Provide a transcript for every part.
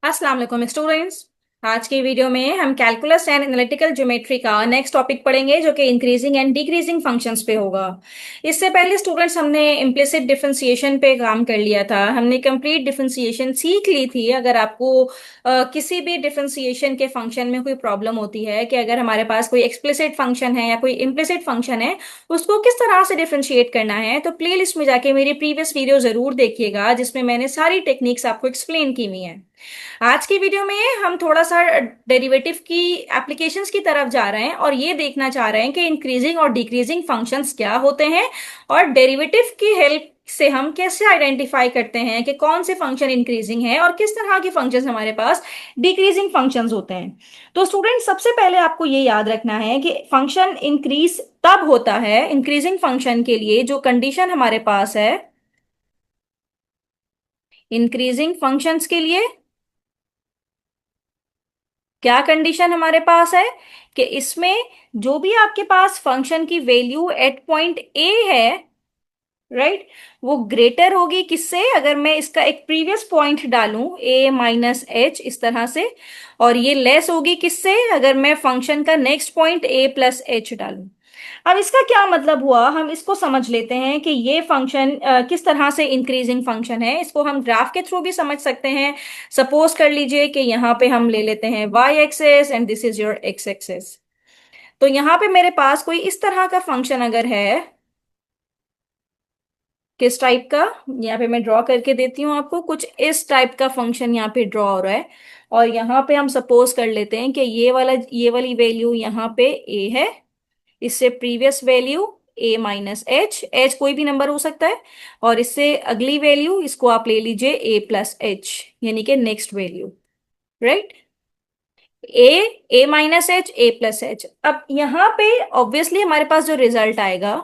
अस्सलाम वालेकुम स्टूडेंट्स। आज की वीडियो में हम कैलकुलस एंड एनालिटिकल ज्योमेट्री का नेक्स्ट टॉपिक पढ़ेंगे जो कि इंक्रीजिंग एंड डिक्रीजिंग फंक्शंस पे होगा। इससे पहले स्टूडेंट्स हमने इम्प्लिसिट डिफरेंशिएशन पे काम कर लिया था। हमने कंप्लीट डिफरेंशिएशन सीख ली थी। अगर आपको किसी भी डिफरेंशिएशन के फंक्शन में कोई प्रॉब्लम होती है कि अगर हमारे पास कोई एक्सप्लिसिट फंक्शन है या कोई इम्प्लिसिट फंक्शन है, उसको किस तरह से डिफरेंशिएट करना है, तो प्ले लिस्ट में जाके मेरी प्रीवियस वीडियो जरूर देखिएगा जिसमें मैंने सारी टेक्निक्स आपको एक्सप्लेन की हुई हैं। आज की वीडियो में हम थोड़ा सा डेरिवेटिव की एप्लीकेशंस की तरफ जा रहे हैं और ये देखना चाह रहे हैं कि इंक्रीजिंग और डिक्रीजिंग फंक्शंस क्या होते हैं और डेरिवेटिव की हेल्प से हम कैसे आइडेंटिफाई करते हैं कि कौन से फंक्शन इंक्रीजिंग है और किस तरह के फंक्शंस हमारे पास डिक्रीजिंग फंक्शंस होते हैं। तो स्टूडेंट, सबसे पहले आपको ये याद रखना है कि फंक्शन इंक्रीज तब होता है, इंक्रीजिंग फंक्शन के लिए जो कंडीशन हमारे पास है, इंक्रीजिंग फंक्शंस के लिए क्या कंडीशन हमारे पास है कि इसमें जो भी आपके पास फंक्शन की वैल्यू एट पॉइंट ए है, राइट, वो ग्रेटर होगी किससे, अगर मैं इसका एक प्रीवियस पॉइंट डालूं ए माइनस एच इस तरह से, और ये लेस होगी किससे, अगर मैं फंक्शन का next point A plus H डालूं। अब इसका क्या मतलब हुआ, हम इसको समझ लेते हैं कि ये फंक्शन किस तरह से इंक्रीजिंग फंक्शन है। इसको हम ग्राफ के थ्रू भी समझ सकते हैं। सपोज कर लीजिए कि यहाँ पे हम ले लेते हैं Y axis and this is your X axis. तो यहाँ पे मेरे पास कोई इस तरह का फंक्शन अगर है, किस टाइप का, यहाँ पे मैं ड्रॉ करके देती हूँ आपको, कुछ इस टाइप का फंक्शन यहाँ पे ड्रॉ हो रहा है। और यहाँ पे हम सपोज कर लेते हैं कि ये वाली वैल्यू यहाँ पे ए है, इससे प्रीवियस वैल्यू ए माइनस एच, एच कोई भी नंबर हो सकता है, और इससे अगली वैल्यू इसको आप ले लीजिए ए प्लस एच, यानी कि नेक्स्ट वैल्यू, राइट। ए, ए माइनस एच, ए प्लस एच। अब यहाँ पे ऑब्वियसली हमारे पास जो रिजल्ट आएगा,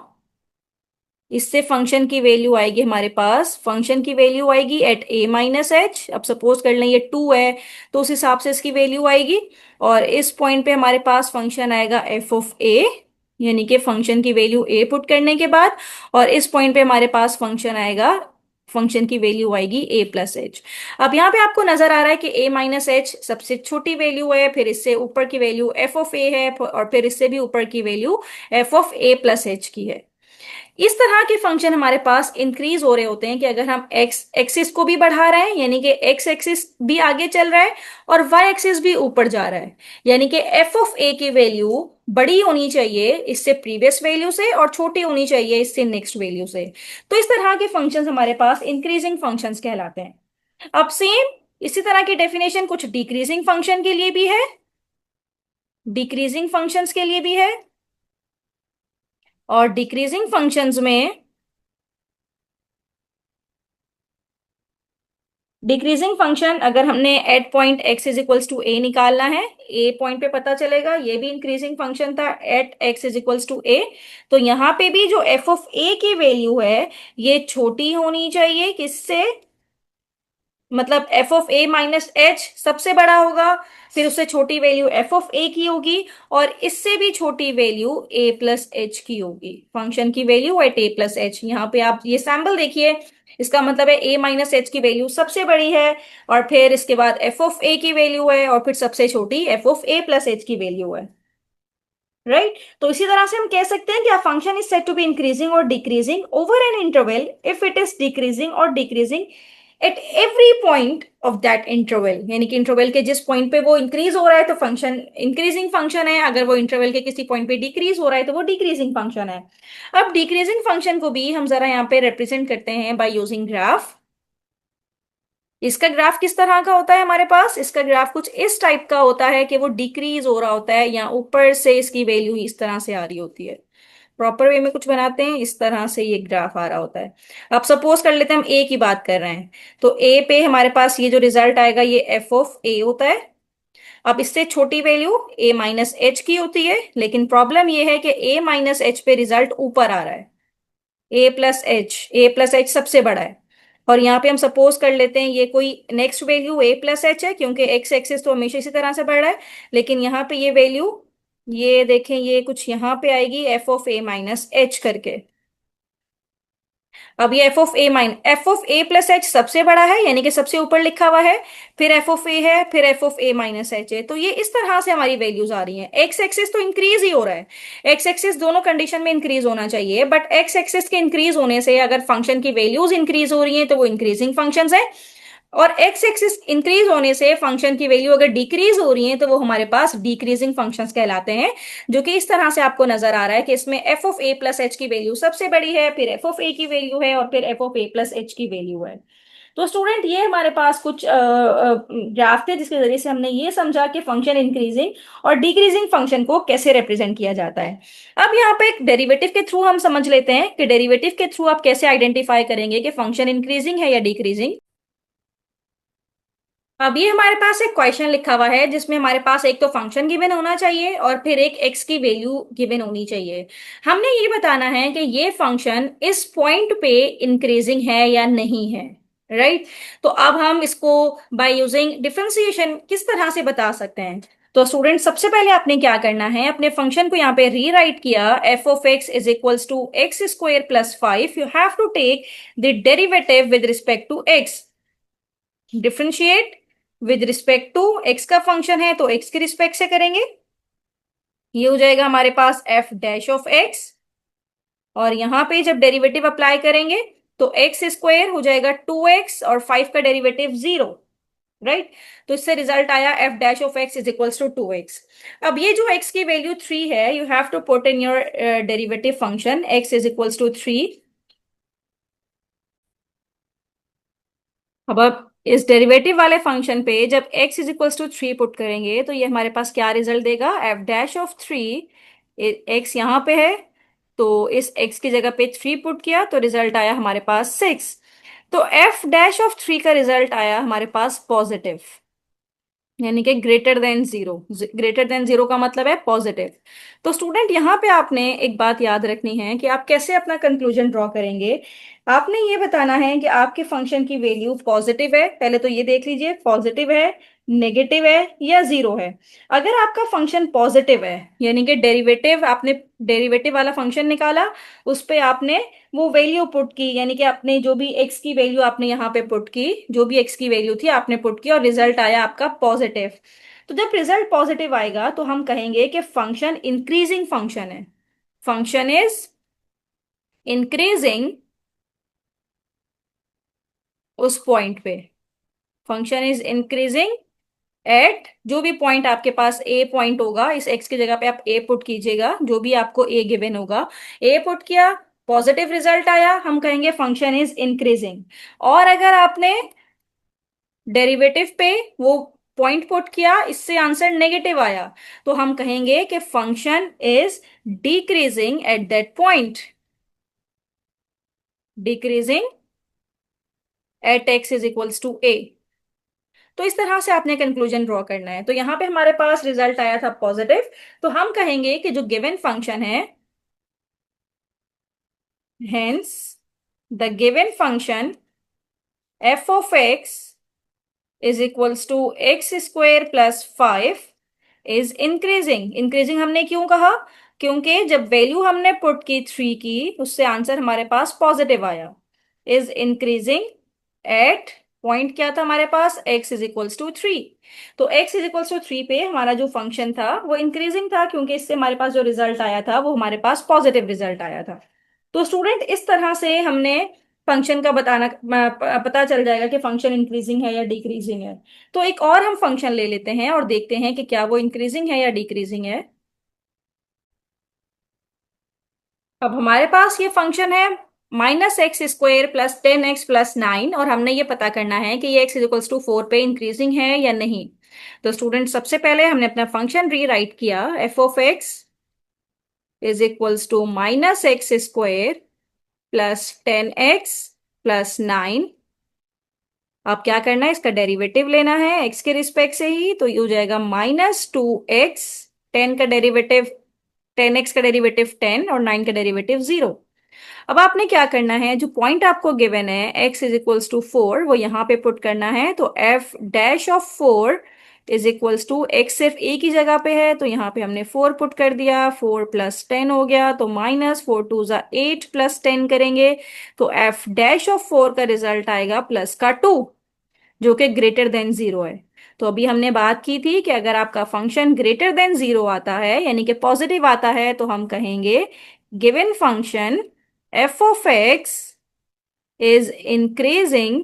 इससे फंक्शन की वैल्यू आएगी, हमारे पास फंक्शन की वैल्यू आएगी एट ए माइनस एच। अब सपोज कर लें ये टू है, तो उस हिसाब से इसकी वैल्यू आएगी। और इस पॉइंट पे हमारे पास फंक्शन आएगा एफ ऑफ ए, यानी कि फंक्शन की वैल्यू ए पुट करने के बाद। और इस पॉइंट पे हमारे पास फंक्शन आएगा, फंक्शन की वैल्यू आएगी ए प्लस एच। अब यहाँ पे आपको नजर आ रहा है कि ए माइनस एच सबसे छोटी वैल्यू है, फिर इससे ऊपर की वैल्यू एफ ऑफ ए है, और फिर इससे भी ऊपर की value F of A plus H की है। इस तरह के फंक्शन हमारे पास इंक्रीज हो रहे होते हैं कि अगर हम एक्स एक्सिस को भी बढ़ा रहे हैं, यानी कि एक्स एक्सिस भी आगे चल रहा है और वाई एक्सिस भी ऊपर जा रहा है, यानी कि एफ ऑफ ए की वैल्यू बड़ी होनी चाहिए इससे प्रीवियस वैल्यू से और छोटी होनी चाहिए इससे नेक्स्ट वैल्यू से। तो इस तरह के फंक्शंस हमारे पास इंक्रीजिंग फंक्शंस कहलाते हैं। अब सेम इसी तरह की डेफिनेशन कुछ डिक्रीजिंग फंक्शन के लिए भी है, डिक्रीजिंग फंक्शंस के लिए भी है। और डिक्रीजिंग फंक्शंस में, डिक्रीजिंग फंक्शन अगर हमने at point x is equals to a निकालना है, ए पॉइंट पे पता चलेगा ये भी इंक्रीजिंग फंक्शन था at x is equals to a. तो यहाँ पे भी जो एफ ऑफ ए की वैल्यू है ये छोटी होनी चाहिए किससे, मतलब F of A minus H सबसे बड़ा होगा, फिर उससे छोटी वैल्यू एफ ऑफ ए की होगी, और इससे भी छोटी वैल्यू ए प्लस एच की होगी, फंक्शन की वैल्यू एट ए प्लस एच। यहाँ पे आप ये सैम्पल देखिए, इसका मतलब है ए माइनस एच की वैल्यू सबसे बड़ी है, और फिर इसके बाद एफ ऑफ ए की वैल्यू है, और फिर सबसे छोटी F of A plus H की वैल्यू है, राइट। तो इसी तरह से हम कह सकते हैं कि a function is said to be increasing or decreasing over an interval if it is decreasing or decreasing at every point of that interval, यानी कि इंटरवल के जिस पॉइंट पे वो इंक्रीज हो रहा है तो फंक्शन इंक्रीजिंग फंक्शन है, अगर वो इंटरवल के किसी पॉइंट पे डिक्रीज हो रहा है तो वो डिक्रीजिंग फंक्शन है। अब डिक्रीजिंग फंक्शन को भी हम जरा यहाँ पे रिप्रेजेंट करते हैं बाय यूजिंग ग्राफ। इसका ग्राफ किस तरह का होता है हमारे पास, इसका ग्राफ कुछ इस टाइप का होता है कि वो डिक्रीज हो रहा होता है, या ऊपर से इसकी वैल्यू इस तरह से आ रही होती है। प्रॉपर वे में कुछ बनाते हैं, इस तरह से ये ग्राफ आ रहा होता है। अब सपोज कर लेते हैं हम ए की बात कर रहे हैं, तो ए पे हमारे पास ये जो रिजल्ट आएगा ये एफ ऑफ ए होता है। अब इससे छोटी वैल्यू ए माइनस एच की होती है, लेकिन प्रॉब्लम ये है कि ए माइनस एच पे रिजल्ट ऊपर आ रहा है, ए प्लस एच, ए प्लस एच सबसे बड़ा है। और यहाँ पे हम सपोज कर लेते हैं ये कोई नेक्स्ट वैल्यू ए प्लस एच है, क्योंकि एक्स एक्सिस तो हमेशा इसी तरह से बढ़ रहा है। लेकिन यहाँ पे ये वैल्यू, ये देखें, ये कुछ यहाँ पे आएगी F of A minus H करके। अब ये F of A plus H सबसे बड़ा है, यानी कि सबसे ऊपर लिखा हुआ है, फिर एफ ऑफ ए है, फिर F of A minus H है। तो ये इस तरह से हमारी वैल्यूज आ रही हैं। एक्स एक्सिस तो इंक्रीज ही हो रहा है, एक्स एक्सिस दोनों कंडीशन में इंक्रीज होना चाहिए, बट एक्स एक्सिस के इंक्रीज होने से अगर फंक्शन की वैल्यूज इंक्रीज हो रही हैं तो वो इंक्रीजिंग फंक्शंस है, और एक्स एक्सिस इंक्रीज होने से फंक्शन की वैल्यू अगर डिक्रीज हो रही है तो वो हमारे पास डिक्रीजिंग फंक्शंस कहलाते हैं। जो कि इस तरह से आपको नजर आ रहा है कि इसमें F of A plus H की वैल्यू सबसे बड़ी है, फिर एफ ऑफ ए की वैल्यू है, और फिर F of A plus H की वैल्यू है। तो स्टूडेंट ये हमारे पास कुछ ग्राफ थे जिसके जरिए से हमने ये समझा कि function increasing or decreasing function को कैसे रिप्रेजेंट किया जाता है। अब यहाँ पे एक डेरिवेटिव के थ्रू हम समझ लेते हैं कि डेरिवेटिव के थ्रू आप कैसे आइडेंटिफाई करेंगे कि फंक्शन इंक्रीजिंग है या डिक्रीजिंग। अब ये हमारे पास एक क्वेश्चन लिखा हुआ है जिसमें हमारे पास एक तो फंक्शन गिवन होना चाहिए और फिर एक एक्स की वैल्यू गिवन होनी चाहिए। हमने ये बताना है कि ये फंक्शन इस पॉइंट पे इंक्रीजिंग है या नहीं है, राइट। तो अब हम इसको बाय यूजिंग डिफरेंशिएशन किस तरह से बता सकते हैं। तो स्टूडेंट सबसे पहले आपने क्या करना है, अपने फंक्शन को यहाँ पे रीराइट किया, f of x is equals to x square plus 5, you have to take the derivative with respect to x, differentiate with respect to x का फंक्शन है तो एक्स के रिस्पेक्ट से करेंगे। ये हो जाएगा हमारे पास एफ डैश ऑफ एक्स, और यहां पे जब डेरिवेटिव अप्लाई करेंगे तो एक्स स्क्वायर हो जाएगा 2x और 5 का डेरिवेटिव 0, राइट। तो इससे रिजल्ट आया f dash of x is equals to 2x। अब ये जो x की वैल्यू 3 है, you have to put in your derivative function x is equals to 3। अब आप इस डेरिवेटिव वाले फंक्शन पे जब x is equals to 3 put करेंगे तो ये हमारे पास क्या रिजल्ट देगा, एफ डैश ऑफ 3, x यहाँ पे है तो इस x की जगह पे 3 पुट किया तो रिजल्ट आया हमारे पास 6। तो एफ डैश ऑफ 3 का रिजल्ट आया हमारे पास पॉजिटिव, यानी कि greater than zero. Greater than zero का मतलब है पॉजिटिव। तो स्टूडेंट यहाँ पे आपने एक बात याद रखनी है कि आप कैसे अपना कंक्लूजन ड्रॉ करेंगे। आपने ये बताना है कि आपके फंक्शन की वैल्यू पॉजिटिव है, पहले तो ये देख लीजिए पॉजिटिव है, नेगेटिव है या जीरो है। अगर आपका फंक्शन पॉजिटिव है, यानी कि डेरिवेटिव आपने डेरिवेटिव वाला फंक्शन निकाला, उस पे आपने वो वैल्यू पुट की, यानी कि आपने जो भी एक्स की वैल्यू आपने यहाँ पे पुट की, जो भी एक्स की वैल्यू थी आपने पुट की और रिजल्ट आया आपका पॉजिटिव। तो जब रिजल्ट पॉजिटिव आएगा तो हम कहेंगे कि फंक्शन इंक्रीजिंग फंक्शन है, फंक्शन इज इंक्रीजिंग उस पॉइंट पे, फंक्शन इज इंक्रीजिंग एट जो भी पॉइंट आपके पास ए पॉइंट होगा, इस एक्स की जगह पे आप ए पुट कीजिएगा, जो भी आपको ए गिवन होगा, ए पुट किया, पॉजिटिव रिजल्ट आया, हम कहेंगे फंक्शन इज इंक्रीजिंग। और अगर आपने डेरिवेटिव पे वो पॉइंट पुट किया, इससे आंसर नेगेटिव आया, तो हम कहेंगे कि function is decreasing at that point, decreasing at x is equals to a. तो इस तरह से आपने कंक्लूजन ड्रॉ करना है। तो यहां पे हमारे पास रिजल्ट आया था पॉजिटिव, तो हम कहेंगे कि जो गिवन फंक्शन है, hence the given function f of x is equals to x square plus 5 is increasing. Increasing हमने क्यों कहा, क्योंकि जब वैल्यू हमने पुट की 3 की, उससे आंसर हमारे पास पॉजिटिव आया। इज इंक्रीजिंग एट पॉइंट क्या था हमारे पास, x इज इक्वल्स टू 3। तो x इज इक्वल्स टू 3 पे हमारा जो फंक्शन था वो इंक्रीजिंग था, क्योंकि इससे हमारे पास जो रिजल्ट आया था वो हमारे पास पॉजिटिव रिजल्ट आया था। तो स्टूडेंट इस तरह से हमने फंक्शन का पता चल जाएगा कि फंक्शन इंक्रीजिंग है या डिक्रीजिंग है। तो एक और हम फंक्शन ले लेते हैं और देखते हैं कि क्या वो इंक्रीजिंग है या डिक्रीजिंग है। अब हमारे पास ये फंक्शन है minus x square plus 10x plus 9, और हमने ये पता करना है कि ये x इक्वल्स टू 4 पे इंक्रीजिंग है या नहीं। तो स्टूडेंट सबसे पहले हमने अपना फंक्शन रीराइट किया, f of x is equals to minus x square plus 10x plus 9। अब क्या करना है, इसका डेरिवेटिव लेना है x के रिस्पेक्ट से ही, तो ये हो जाएगा -2x, 10 का डेरिवेटिव 10x का डेरिवेटिव 10 और 9 का डेरिवेटिव 0। अब आपने क्या करना है, जो पॉइंट आपको गिवन है x इज इक्वल्स टू 4, वो यहाँ पे पुट करना है। तो f dash of 4 is equals to x सिर्फ ए की जगह पे है तो यहाँ पे हमने 4 पुट कर दिया, 4 + 10 हो गया, तो -4 × 2 = 8 +10 करेंगे तो एफ डैश ऑफ 4 का रिजल्ट आएगा +2, जो कि ग्रेटर देन 0 है। तो अभी हमने बात की थी कि अगर आपका फंक्शन ग्रेटर देन 0 आता है यानी कि पॉजिटिव आता है तो हम कहेंगे given function f of x is increasing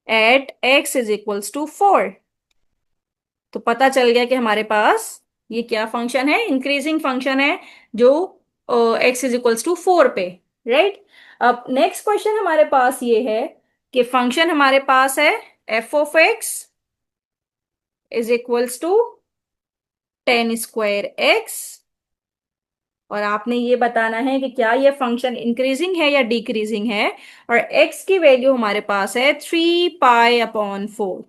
at x is equals to 4। तो पता चल गया कि हमारे पास ये क्या फंक्शन है, इंक्रीजिंग फंक्शन है जो एक्स इज इक्वल्स टू 4 पे, राइट। अब नेक्स्ट क्वेश्चन हमारे पास ये है कि फंक्शन हमारे पास है f of x is equals to 10² x, और आपने ये बताना है कि क्या ये फंक्शन इंक्रीजिंग है या डिक्रीजिंग है, और एक्स की वैल्यू हमारे पास है 3π/4।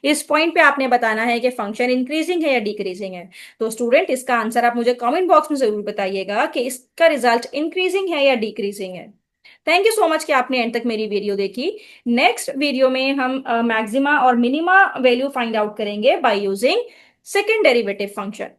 इस पॉइंट पे आपने बताना है कि फंक्शन इंक्रीजिंग है या डिक्रीजिंग है। तो स्टूडेंट इसका आंसर आप मुझे कमेंट बॉक्स में जरूर बताइएगा कि इसका रिजल्ट इंक्रीजिंग है या डिक्रीजिंग है। थैंक यू सो मच कि आपने एंड तक मेरी वीडियो देखी। नेक्स्ट वीडियो में हम मैक्सिमा और मिनिमा वैल्यू फाइंड आउट करेंगे by using second derivative function.